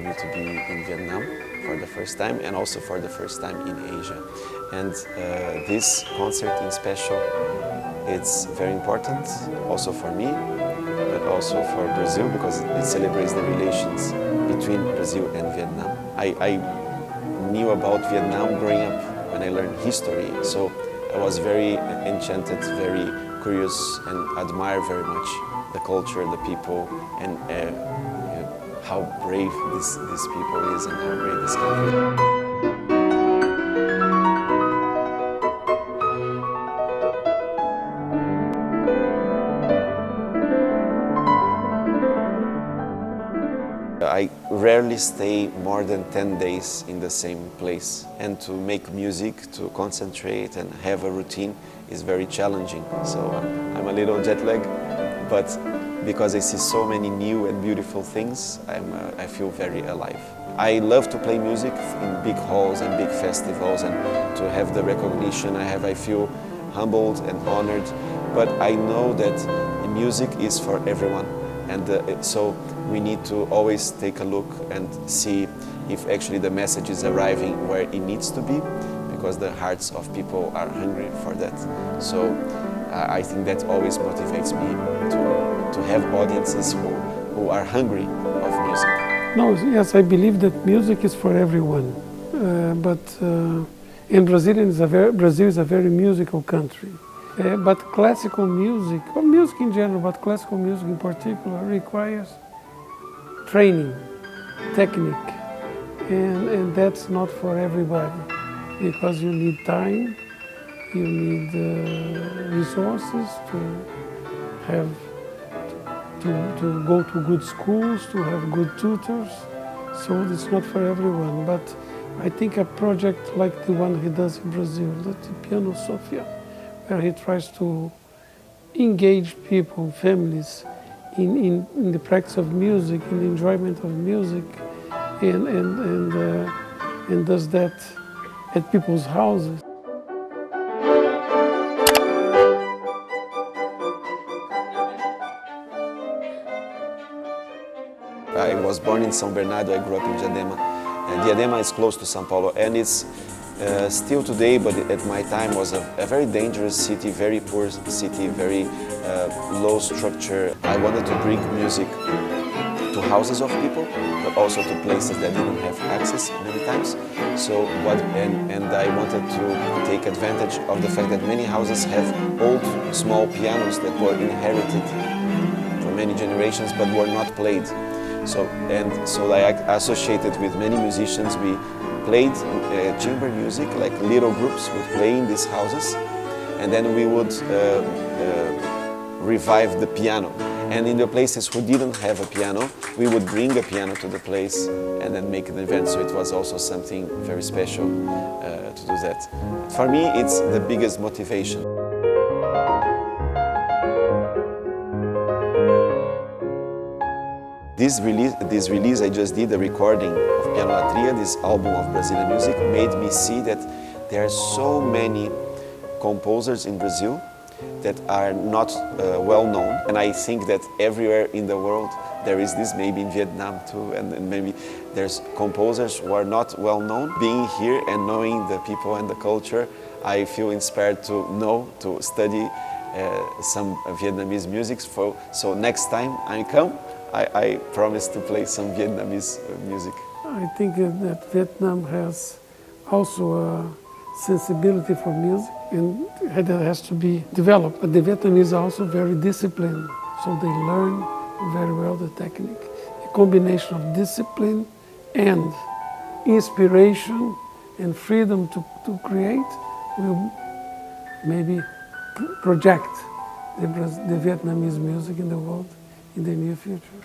me to be in Vietnam for the first time and also for the first time in Asia. And this concert in special, it's very important also for me, but also for Brazil because it celebrates the relations between Brazil and Vietnam. I knew about Vietnam growing up when I learned history, so I was very enchanted, very curious and admire very much the culture, the people, and how brave this people is and how brave this country is. I rarely stay more than 10 days in the same place, and to make music, to concentrate and have a routine is very challenging. So I'm a little jet lagged, but because I see so many new and beautiful things, I feel very alive. I love to play music in big halls and big festivals, and to have the recognition I feel humbled and honored, but I know that music is for everyone. And so we need to always take a look and see if actually the message is arriving where it needs to be, because the hearts of people are hungry for that. So I think that always motivates me to have audiences who are hungry of music. No, yes, I believe that music is for everyone. And Brazil is a very musical country. But classical music, or music in general, but classical music in particular, requires training, technique, and that's not for everybody, because you need time, you need resources to go to good schools, to have good tutors, so it's not for everyone. But I think a project like the one he does in Brazil, the Piano Sofia, where he tries to engage people, families, in the practice of music, in the enjoyment of music, and does that at people's houses. I was born in São Bernardo, I grew up in Diadema. And Diadema is close to São Paulo, and it's still today, but at my time was a very dangerous city, very poor city, very low structure. I wanted to bring music to houses of people, but also to places that didn't have access many times. So and I wanted to take advantage of the fact that many houses have old, small pianos that were inherited for many generations, but were not played. So I associated with many musicians. We played chamber music, like little groups would play in these houses, and then we would revive the piano. And in the places who didn't have a piano, we would bring a piano to the place and then make an event. So it was also something very special to do that. For me, it's the biggest motivation. This release I just did, the recording of Piano Latria, this album of Brazilian music, made me see that there are so many composers in Brazil that are not well known. And I think that everywhere in the world there is this, maybe in Vietnam too, and maybe there's composers who are not well known. Being here and knowing the people and the culture, I feel inspired to study some Vietnamese music. So next time I come, I promise to play some Vietnamese music. I think that Vietnam has also a sensibility for music, and that has to be developed. But the Vietnamese are also very disciplined, so they learn very well the technique. The combination of discipline and inspiration and freedom to create will maybe project the Vietnamese music in the world in the near future.